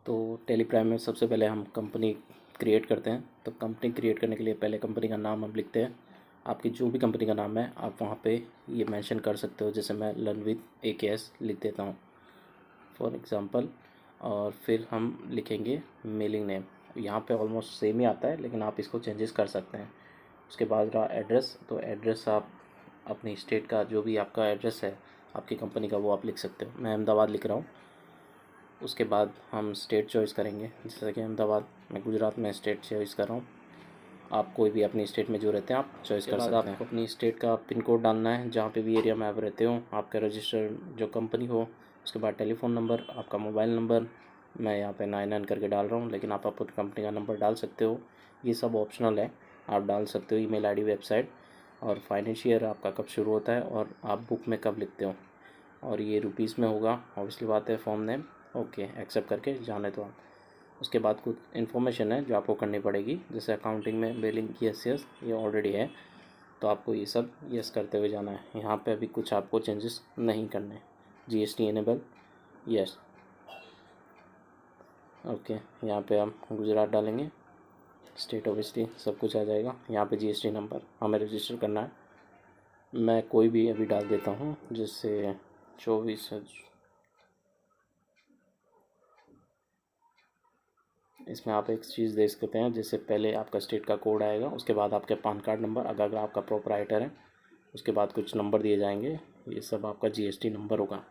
तो Tally Prime में सबसे पहले हम कंपनी क्रिएट करते हैं। तो कंपनी क्रिएट करने के लिए पहले कंपनी का नाम हम लिखते हैं। आपकी जो भी कंपनी का नाम है आप वहाँ पे ये मेंशन कर सकते हो, जैसे मैं लर्न विद AKS लिख देता हूँ फॉर एग्ज़ाम्पल। और फिर हम लिखेंगे मेलिंग नेम। यहाँ पे ऑलमोस्ट सेम ही आता है, लेकिन आप इसको चेंजेस कर सकते हैं। उसके बाद रहा एड्रेस। तो एड्रेस आप अपनी स्टेट का जो भी आपका एड्रेस है आपकी कंपनी का वो आप लिख सकते हो। मैं अहमदाबाद लिख रहा हूँ। उसके बाद हम स्टेट चॉइस करेंगे, जैसे कि अहमदाबाद, मैं गुजरात में स्टेट चॉइस कर रहा हूँ। आप कोई भी अपनी स्टेट में जो रहते हैं आप चॉइस कर सकते हैं। आपको अपनी स्टेट का पिन कोड डालना है, जहाँ पे भी एरिया में आप रहते हो, आपका रजिस्टर्ड जो कंपनी हो। उसके बाद टेलीफ़ोन नंबर, आपका मोबाइल नंबर। मैं यहाँ पे 99 करके डाल रहा हूँ, लेकिन आप अपनी कंपनी का नंबर डाल सकते हो। ये सब ऑप्शनल है, आप डाल सकते हो। ईमेल आईडी, वेबसाइट, और फाइनेंशियल आपका कब शुरू होता है और आप बुक में कब लिखते हो। और ये रुपीज़ में होगा, ऑब्वियसली बात है। फॉर्म नेम ओके, एक्सेप्ट करके जाने दो आप। उसके बाद कुछ इन्फॉर्मेशन है जो आपको करनी पड़ेगी, जैसे अकाउंटिंग में बिलिंग, यस ये ऑलरेडी है, तो आपको ये सब यस करते हुए जाना है। यहाँ पे अभी कुछ आपको चेंजेस नहीं करने। GST enable, yes okay. यहाँ पे हम गुजरात डालेंगे, स्टेट ऑब्वियसली सब कुछ आ जाएगा। यहाँ पे GST नंबर हमें रजिस्टर करना है। मैं कोई भी अभी डाल देता हूँ, जैसे 24। इसमें आप एक चीज़ देख सकते हैं, जैसे पहले आपका स्टेट का कोड आएगा, उसके बाद आपके पान कार्ड नंबर, अगर आपका प्रोपराइटर है, उसके बाद कुछ नंबर दिए जाएंगे। ये सब आपका GST नंबर होगा।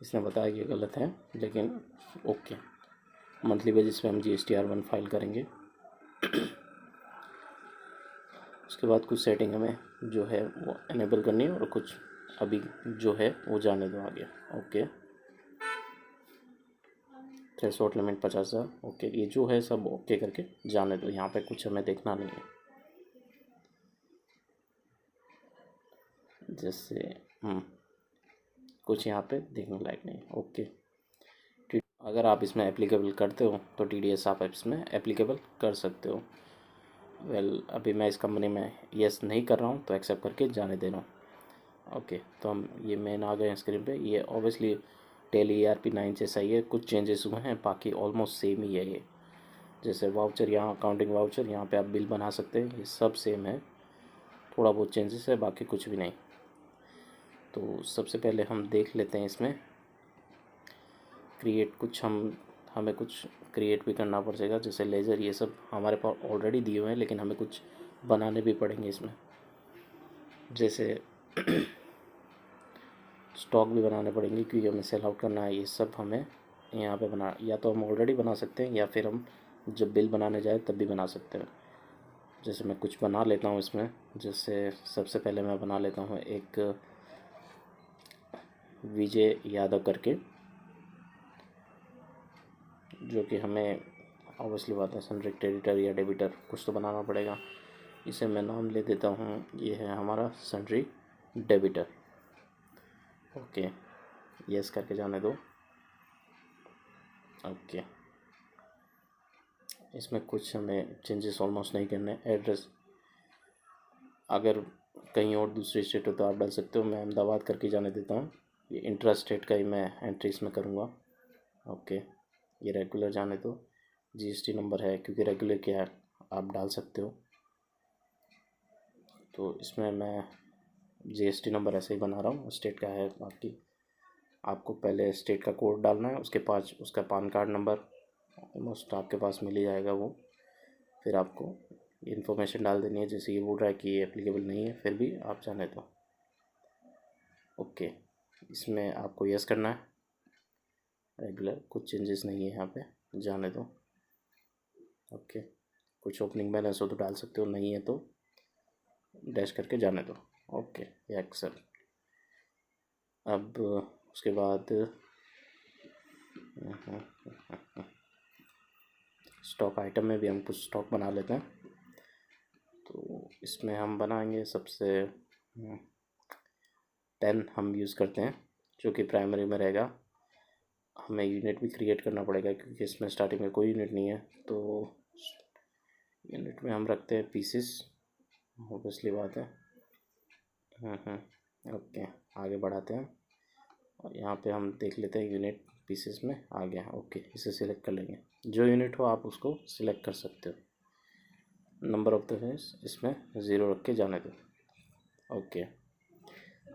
इसने बताया कि गलत है, लेकिन ओके। मंथली बेसिस पे हम GSTR1 फाइल करेंगे। उसके बाद कुछ सेटिंग हमें जो है वो इनेबल करनी है, और कुछ अभी जो है वो जाने दो आगे। Okay, threshold limit 50,000, okay. ये जो है सब ओके करके जाने दो। यहाँ पे कुछ हमें देखना नहीं है, जैसे कुछ यहाँ पे देखने लायक नहीं। ओके, अगर आप इसमें एप्लीकेबल करते हो तो TDS आप इसमें एप्लीकेबल कर सकते हो। अभी मैं इस कंपनी में यस नहीं कर रहा हूँ, तो एक्सेप्ट करके जाने दे रहा हूँ। ओके, तो हम ये मेन आ गए स्क्रीन पे। ये ऑब्वियसली टेली ERP9 जैसा ही है, कुछ चेंजेस हुए हैं, बाकी ऑलमोस्ट सेम ही है ये। जैसे वाउचर, यहाँ अकाउंटिंग वाउचर, यहाँ पे आप बिल बना सकते हैं, ये सब सेम है। थोड़ा बहुत चेंजेस है, बाकी कुछ भी नहीं। तो सबसे पहले हम देख लेते हैं इसमें क्रिएट। कुछ हमें कुछ क्रिएट भी करना पड़ेगा, जैसे लेज़र, ये सब हमारे पास ऑलरेडी दिए हुए हैं, लेकिन हमें कुछ बनाने भी पड़ेंगे इसमें। जैसे स्टॉक भी बनाने पड़ेंगे, क्योंकि हमें सेल आउट करना है। ये सब हमें यहाँ पे बना, या तो हम ऑलरेडी बना सकते हैं, या फिर हम जब बिल बनाने जाए तब भी बना सकते हैं। जैसे मैं कुछ बना लेता हूँ इसमें। जैसे सबसे पहले मैं बना लेता हूँ एक विजय यादव करके, जो कि हमें ऑब्वियसली बात है सनरी क्रेडिटर या डेबिटर कुछ तो बनाना पड़ेगा। इसे मैं नाम ले देता हूँ, ये है हमारा सनरी डेबिटर। ओके, यस करके जाने दो। ओके, इसमें कुछ हमें चेंजेस ऑलमोस्ट नहीं करने। एड्रेस अगर कहीं और दूसरी स्टेट हो तो आप डाल सकते हो, मैं अहमदाबाद करके जाने देता हूँ। ये इंट्रा स्टेट का ही मैं एंट्री इसमें करूँगा। ओके, ये रेगुलर जाने दो। GST नंबर है, क्योंकि रेगुलर क्या है आप डाल सकते हो। तो इसमें मैं GST नंबर ऐसे ही बना रहा हूँ, स्टेट का है आपकी। आपको पहले स्टेट का कोड डालना है, उसके पास उसका पान कार्ड नंबर ऑलमोस्ट आपके पास मिल ही जाएगा वो। फिर आपको इन्फॉर्मेशन डाल देनी है, जैसे ये बोल रहा है कि ये एप्लीकेबल नहीं है, फिर भी आप जाने दो। ओके, इसमें आपको यस करना है। रेगुलर कुछ चेंजेस नहीं है यहाँ पे, जाने दो। ओके, कुछ ओपनिंग बैलेंस हो तो डाल सकते हो, नहीं है तो डैश करके जाने दो। Okay, accept. अब उसके बाद स्टॉक आइटम में भी हम कुछ स्टॉक बना लेते हैं। तो इसमें हम बनाएंगे सबसे पेन हम यूज़ करते हैं, जो कि प्राइमरी में रहेगा। हमें यूनिट भी क्रिएट करना पड़ेगा, क्योंकि इसमें स्टार्टिंग में कोई यूनिट नहीं है। तो यूनिट में हम रखते हैं पीसेस, ऑब्वियसली बात है। ओके, आगे बढ़ाते हैं, और यहाँ पे हम देख लेते हैं यूनिट पीसेस में आ गया। ओके, इसे सिलेक्ट कर लेंगे। जो यूनिट हो आप उसको सिलेक्ट कर सकते हो। नंबर ऑफ द फेस इसमें 0 रख के जाने दो। ओके,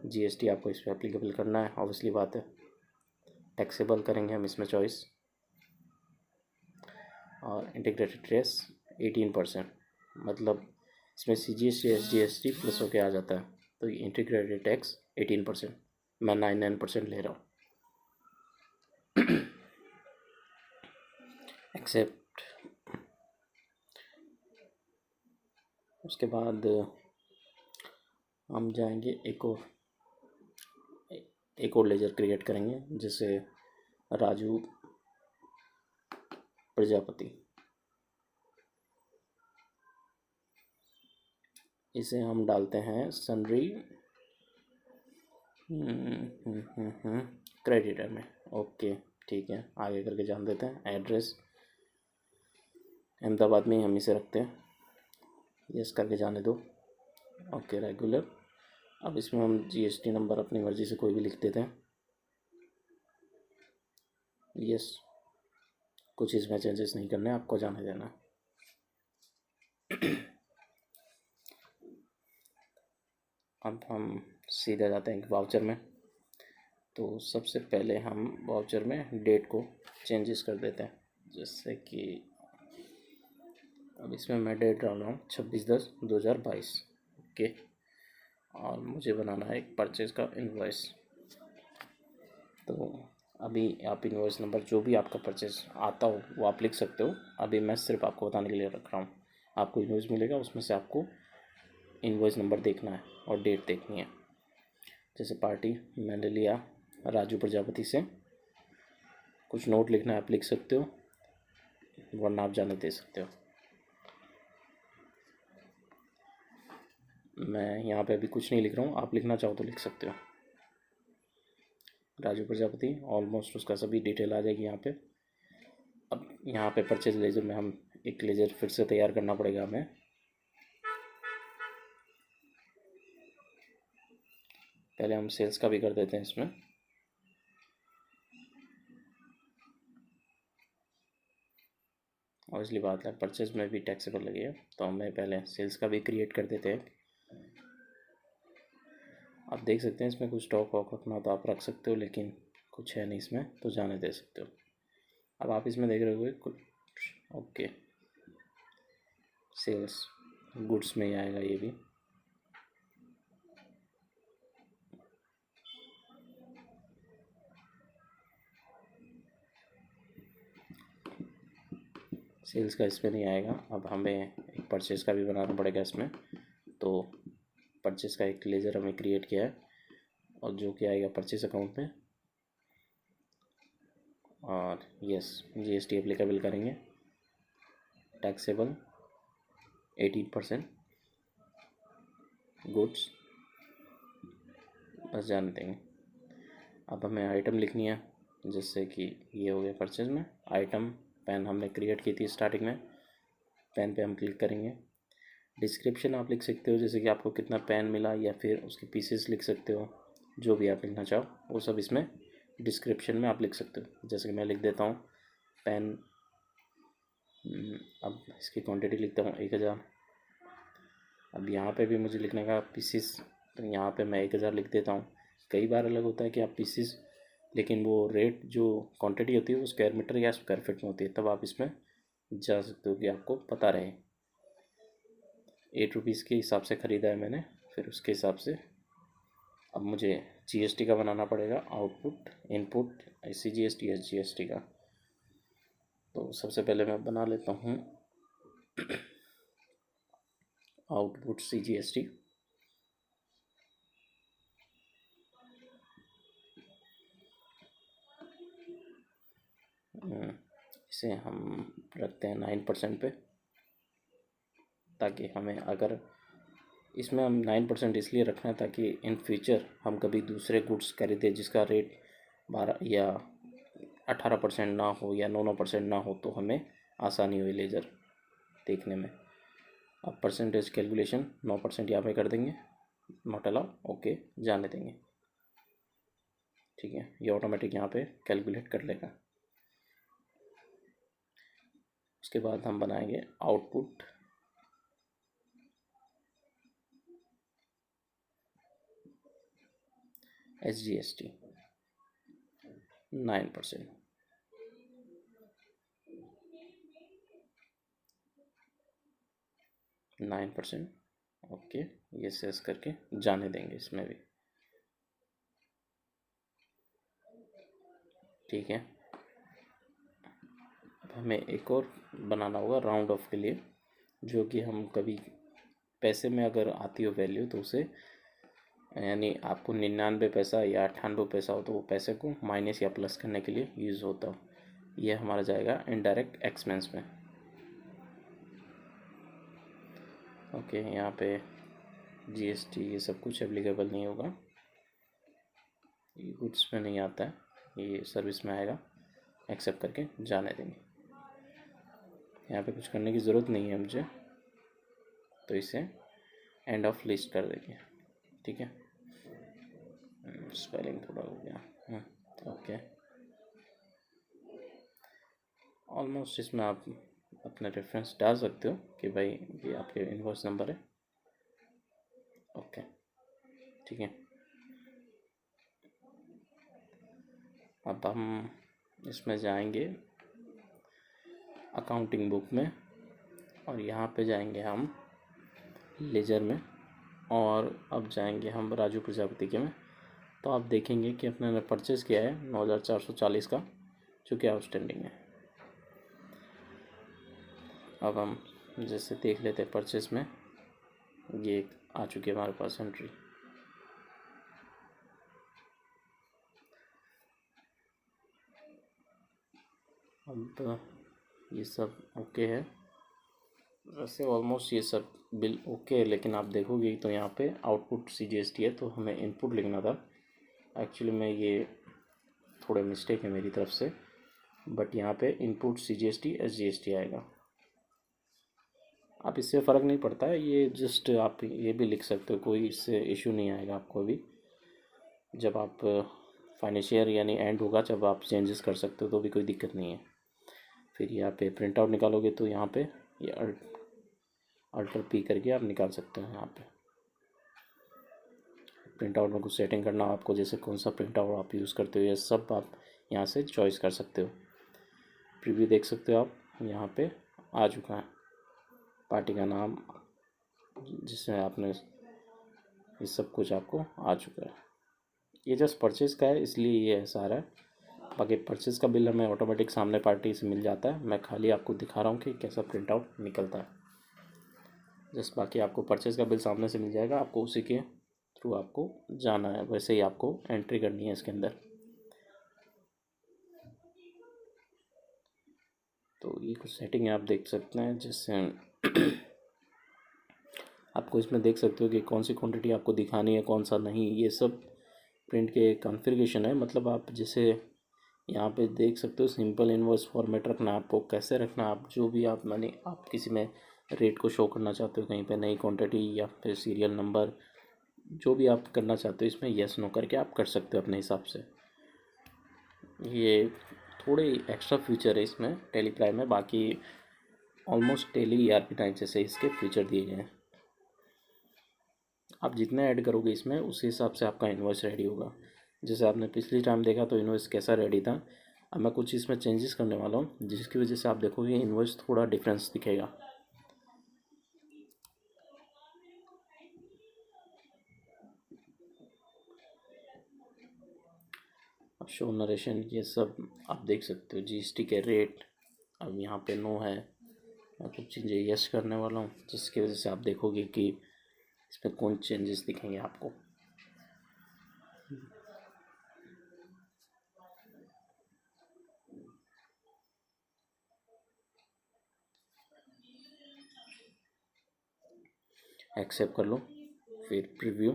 जीएसटी आपको इस पर एप्लीकेबल करना है, ऑब्वियसली बात है। टैक्सेबल करेंगे हम इसमें चॉइस, और इंटीग्रेटेड ट्रेस 18%, मतलब इसमें CGST SGST प्लस होके आ जाता है, तो इंटीग्रेटेड टैक्स 18%, मैं 99% ले रहा हूँ। एक्सेप्ट। उसके बाद हम जाएंगे एक और लेजर क्रिएट करेंगे, जिसे राजू प्रजापति, इसे हम डालते हैं सन्ड्री क्रेडिटर में। ओके ठीक है, आगे करके जान देते हैं। एड्रेस अहमदाबाद में ही हम इसे रखते हैं, यस करके जाने दो। Okay regular. अब इसमें हम जीएसटी नंबर अपनी मर्ज़ी से कोई भी लिख देते हैं, यस। कुछ इसमें चेंजेस नहीं करने, आपको जाने देना। अब हम सीधा जाते हैं वाउचर में। तो सबसे पहले हम वाउचर में डेट को चेंजेस कर देते हैं, जैसे कि अब इसमें मैं डेट डाल रहा हूँ 26/10/2022। ओके, और मुझे बनाना है एक परचेज का इनवॉइस। तो अभी आप इनवॉइस नंबर जो भी आपका परचेज आता हो वो आप लिख सकते हो। अभी मैं सिर्फ आपको बताने के लिए रख रहा हूँ। आपको इनवॉइस मिलेगा, उसमें से आपको इनवॉइस नंबर देखना है और डेट देखनी है। जैसे पार्टी मैंने लिया राजू प्रजापति से, कुछ नोट लिखना है आप लिख सकते हो, वरना आप जाने दे सकते हो। मैं यहाँ पे अभी कुछ नहीं लिख रहा हूँ, आप लिखना चाहो तो लिख सकते हो। राजू प्रजापति, ऑलमोस्ट उसका सभी डिटेल आ जाएगी यहाँ पे। अब यहाँ पे परचेज लेजर में हम एक लेजर फिर से तैयार करना पड़ेगा हमें। पहले हम सेल्स का भी कर देते हैं इसमें। और इसलिए बात है परचेज में भी टैक्सेबल लगेगा, तो हमें पहले सेल्स का भी क्रिएट कर देते हैं। आप देख सकते हैं इसमें कुछ स्टॉक वॉक रखना तो आप रख सकते हो, लेकिन कुछ है नहीं इसमें, तो जाने दे सकते हो। अब आप इसमें देख रहे हो कुछ, ओके, सेल्स गुड्स में ही आएगा ये भी। सेल्स का इसमें नहीं आएगा। अब हमें एक परचेज़ का भी बनाना पड़ेगा इसमें। तो परचेज़ का एक लेजर हमें क्रिएट किया है, और जो कि आएगा परचेज़ अकाउंट में। और यस, जीएसटी एप्लीकेबल करेंगे, टैक्सेबल 18%, गुड्स, बस जाने देंगे। अब हमें आइटम लिखनी है, जिससे कि ये हो गया परचेज में आइटम। पेन हमने क्रिएट की थी स्टार्टिंग में, पेन पे हम क्लिक करेंगे। डिस्क्रिप्शन आप लिख सकते हो, जैसे कि आपको कितना पेन मिला, या फिर उसके पीसेस लिख सकते हो, जो भी आप लिखना चाहो वो सब इसमें डिस्क्रिप्शन में आप लिख सकते हो। जैसे कि मैं लिख देता हूँ पेन, अब इसकी क्वांटिटी लिखता हूँ 1000। अब यहाँ पे भी मुझे लिखने का पीसेस, तो यहाँ पे मैं 1000 लिख देता हूँ। कई बार अलग होता है कि आप पीसेस, लेकिन वो रेट जो क्वांटिटी होती है वो स्क्वायर मीटर या स्क्वायर फीट में होती है, तब आप इसमें जा सकते हो कि आपको पता रहे। 8 रुपीज़ के हिसाब से ख़रीदा है मैंने, फिर उसके हिसाब से अब मुझे जीएसटी का बनाना पड़ेगा, आउटपुट, इनपुट, CGST SGST का। तो सबसे पहले मैं बना लेता हूँ आउटपुट CGST। इसे हम रखते हैं 9% पे, ताकि हमें, अगर इसमें हम 9% इसलिए रखना है ताकि इन फ्यूचर हम कभी दूसरे गुड्स खरीदें जिसका रेट 12 या 18% ना हो, या 9% ना हो, तो हमें आसानी हो लेजर देखने में। अब परसेंटेज कैलकुलेशन 9% यहाँ पे कर देंगे, नॉट अलाउ, ओके जाने देंगे। ठीक है, ये ऑटोमेटिक यहाँ पे कैलकुलेट कर लेगा। उसके बाद हम बनाएंगे आउटपुट SGST 9%। ओके, ये सेस करके जाने देंगे इसमें भी। ठीक है, अब हमें एक और बनाना होगा राउंड ऑफ के लिए, जो कि हम कभी पैसे में अगर आती हो वैल्यू तो उसे, यानी आपको 99 पैसा या 98 पैसा हो तो वो पैसे को माइनस या प्लस करने के लिए यूज़ होता हो। ये हमारा जाएगा इनडायरेक्ट एक्सपेंस में। ओके, यहाँ पे GST ये सब कुछ एप्लीकेबल नहीं होगा, ये गुड्स में नहीं आता है, ये सर्विस में आएगा। एक्सेप्ट करके जाने देंगे। यहाँ पे कुछ करने की ज़रूरत नहीं है मुझे, तो इसे एंड ऑफ लिस्ट कर देंगे। ठीक है, स्पेलिंग थोड़ा हो गया। ओके, ऑलमोस्ट इसमें आप अपना रेफरेंस डाल सकते हो कि भाई ये आपके इनवॉइस नंबर है। ओके, ठीक है, अब हम इसमें जाएंगे अकाउंटिंग बुक में, और यहाँ पे जाएंगे हम लेजर में, और अब जाएंगे हम राजू प्रजापति के में। तो आप देखेंगे कि अपने ने परचेज़ किया है 9440 का, जो कि आउटस्टैंडिंग है। अब हम जैसे देख लेते हैं परचेज़ में, ये आ चुकी है हमारे पास एंट्री। अब ये सब ओके है, वैसे ऑलमोस्ट ये सब बिल ओके है, लेकिन आप देखोगे तो यहाँ पे आउटपुट CGST है, तो हमें इनपुट लिखना था। एक्चुअली में ये थोड़ा मिस्टेक है मेरी तरफ से, बट यहाँ पे इनपुट CGST SGST आएगा। आप इससे फ़र्क नहीं पड़ता है, ये जस्ट आप ये भी लिख सकते हो, कोई इससे इशू नहीं आएगा आपको भी। जब आप फाइनेंशियल यानी एंड होगा, जब आप चेंजेस कर सकते हो तो भी कोई दिक्कत नहीं है। फिर यहाँ पे प्रिंट आउट निकालोगे तो यहाँ पे ये अल्टर P करके आप निकाल सकते हो। यहाँ पे प्रिंट आउट में कुछ सेटिंग करना हो आपको, जैसे कौन सा प्रिंट आउट आप यूज़ करते हो, ये सब आप यहाँ से चॉइस कर सकते हो। प्रीव्यू देख सकते हो आप, यहाँ पे आ चुका है पार्टी का नाम, जिसमें आपने ये सब कुछ आपको आ चुका है। ये जस्ट परचेज़ का है, इसलिए ये ऐसा आ रहा है। बाकी परचेज़ का बिल हमें ऑटोमेटिक सामने पार्टी से मिल जाता है। मैं खाली आपको दिखा रहा हूँ कि कैसा प्रिंट आउट निकलता है। जस्ट बाकी आपको परचेज़ का बिल सामने से मिल जाएगा, आपको उसी के थ्रू आपको जाना है, वैसे ही आपको एंट्री करनी है इसके अंदर। तो ये कुछ सेटिंग आप देख सकते हैं, जिससे आपको इसमें देख सकते हो कि कौन सी क्वांटिटी आपको दिखानी है, कौन सा नहीं। ये सब प्रिंट के कॉन्फ़िगरेशन है। मतलब आप जैसे यहाँ पे देख सकते हो, सिंपल इनवॉइस फॉर्मेट रखना है आपको, कैसे रखना है, आप जो भी आप माने आप किसी में रेट को शो करना चाहते हो, कहीं पे नई क्वांटिटी या फिर सीरियल नंबर, जो भी आप करना चाहते हो इसमें यस नो करके आप कर सकते हो अपने हिसाब से। ये थोड़े एक्स्ट्रा फीचर है इसमें टैली प्राइम में, बाकी ऑलमोस्ट टैली ERP9 जैसे इसके फीचर दिए गए हैं। आप जितना ऐड करोगे इसमें, उसी हिसाब से आपका इन्वॉइस रेडी होगा। जैसे आपने पिछली टाइम देखा तो इन्वॉइस कैसा रेडी था। अब मैं कुछ इसमें चेंजेस करने वाला हूँ, जिसकी वजह से आप देखोगे इन्वॉइस थोड़ा डिफरेंस दिखेगा। अब शो नरेशन ये सब आप देख सकते हो। GST के रेट अब यहाँ पे नो है, मैं कुछ चीज़ें यस करने वाला हूँ, जिसकी वजह से आप देखोगे कि इसमें कौन चेंजेस दिखेंगे आपको। एक्सेप्ट कर लो, फिर प्रीव्यू।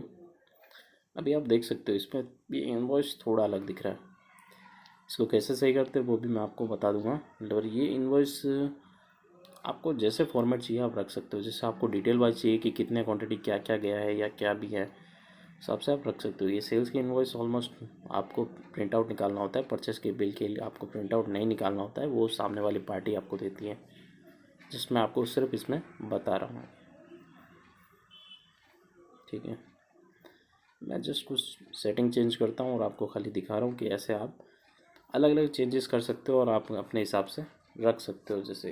अभी आप देख सकते हो इसमें ये इनवॉइस थोड़ा अलग दिख रहा है। इसको कैसे सही करते हैं वो भी मैं आपको बता दूंगा। और ये इनवॉइस आपको जैसे फॉर्मेट चाहिए आप रख सकते हो। जैसे आपको डिटेल वाइज चाहिए कि कितने क्वांटिटी क्या क्या गया है या क्या भी है, हिसाब से आप रख सकते हो। ये सेल्स की इनवॉइस ऑलमोस्ट आपको प्रिंट आउट निकालना होता है, परचेस के बिल के लिए आपको प्रिंट आउट नहीं निकालना होता है, वो सामने वाली पार्टी आपको देती है, जिसमें आपको सिर्फ इसमें बता रहा हूँ। ठीक है, मैं जस्ट कुछ सेटिंग चेंज करता हूँ और आपको खाली दिखा रहा हूँ कि ऐसे आप अलग अलग चेंजेस कर सकते हो और आप अपने हिसाब से रख सकते हो। जैसे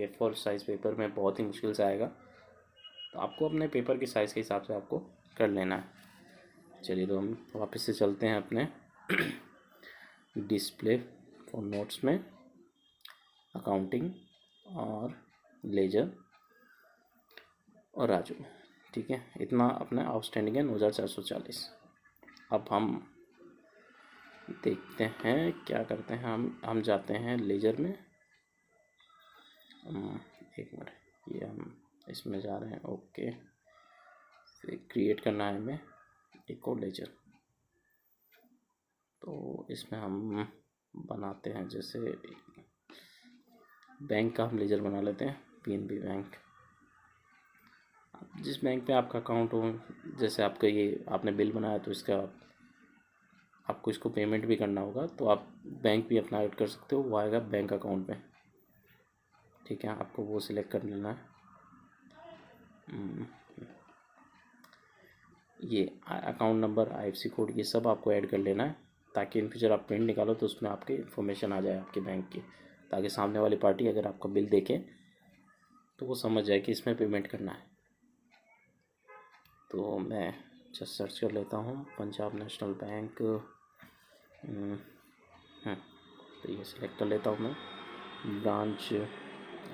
A4 साइज़ पेपर में बहुत ही मुश्किल से आएगा, तो आपको अपने पेपर के साइज़ के हिसाब से आपको कर लेना है। चलिए, तो हम वापस से चलते हैं अपने डिस्प्ले फॉर नोट्स में, अकाउंटिंग और लेजर और राजू। ठीक है, इतना अपना आउटस्टैंडिंग है 9440। अब हम देखते हैं क्या करते हैं। हम जाते हैं लेजर में। एक मिनट, ये हम इसमें जा रहे हैं। ओके, फिर क्रिएट करना है हमें एक और लेजर। तो इसमें हम बनाते हैं, जैसे बैंक का हम लेजर बना लेते हैं, PNB बैंक। जिस बैंक पे आपका अकाउंट हो, जैसे आपका ये आपने बिल बनाया तो इसका आपको इसको पेमेंट भी करना होगा, तो आप बैंक भी अपना ऐड कर सकते हो, वो आएगा बैंक अकाउंट में। ठीक है, आपको वो सिलेक्ट कर लेना है। ये अकाउंट नंबर, IFSC कोड, ये सब आपको ऐड कर लेना है, ताकि इन फ्यूचर आप प्रिंट निकालो तो उसमें आपकी इन्फॉर्मेशन आ जाए आपके बैंक की, ताकि सामने वाली पार्टी अगर आपका बिल देखे तो वो समझ जाए कि इसमें पेमेंट करना है। तो मैं जस्ट सर्च कर लेता हूँ पंजाब नेशनल बैंक। तो ये सिलेक्ट कर लेता हूँ मैं ब्रांच।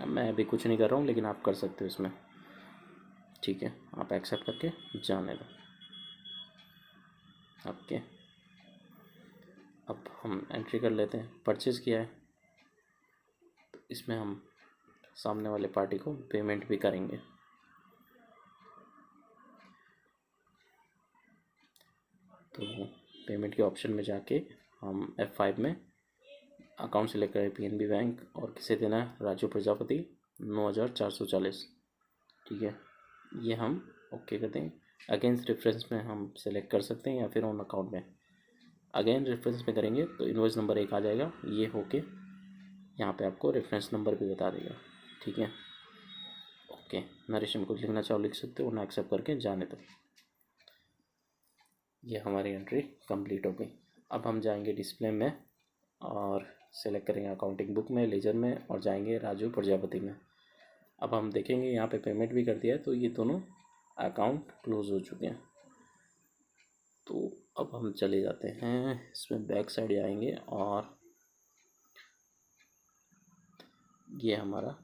मैं अभी कुछ नहीं कर रहा हूँ, लेकिन आप कर सकते हो इसमें। ठीक है, आप एक्सेप्ट करके जाने दो। ओके, अब हम एंट्री कर लेते हैं। परचेज़ किया है तो इसमें हम सामने वाले पार्टी को पेमेंट भी करेंगे। तो पेमेंट के ऑप्शन में जाके हम F5 में अकाउंट सेलेक्ट करें, PNB बैंक, और किसे देना है, राजू प्रजापति 9440। ठीक है, ये हम ओके कर दें। अगेंस्ट रेफरेंस में हम सेलेक्ट कर सकते हैं या फिर ऑन अकाउंट में। अगेन रेफरेंस में करेंगे तो इनवॉइस नंबर 1 आ जाएगा, ये होके यहाँ पे आपको रेफरेंस नंबर भी बता देगा। ठीक है, ओके, नरेश में कुछ लिखना चाहो लिख सकते हो, ना एक्सेप्ट करके जाने दो। ये हमारी एंट्री कंप्लीट हो गई। अब हम जाएंगे डिस्प्ले में और सेलेक्ट करेंगे अकाउंटिंग बुक में, लेजर में, और जाएंगे राजू प्रजापति में। अब हम देखेंगे यहाँ पे पेमेंट भी कर दिया है, तो ये दोनों अकाउंट क्लोज हो चुके हैं। तो अब हम चले जाते हैं इसमें, बैक साइड आएंगे और ये हमारा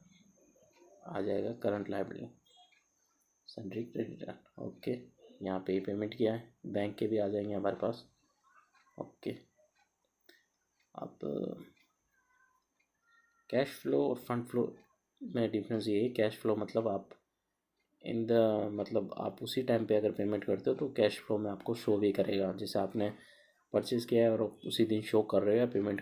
आ जाएगा current liability, sundry creditor. Okay, यहाँ पे पेमेंट किया है, बैंक के भी आ जाएंगे हमारे पास। ओके, अब कैश फ्लो और फंड फ्लो में डिफरेंस ये है, कैश फ्लो मतलब आप मतलब आप उसी टाइम पे अगर पेमेंट करते हो तो कैश फ्लो में आपको शो भी करेगा, जैसे आपने परचेज़ किया है और उसी दिन शो कर रहे हो या पेमेंट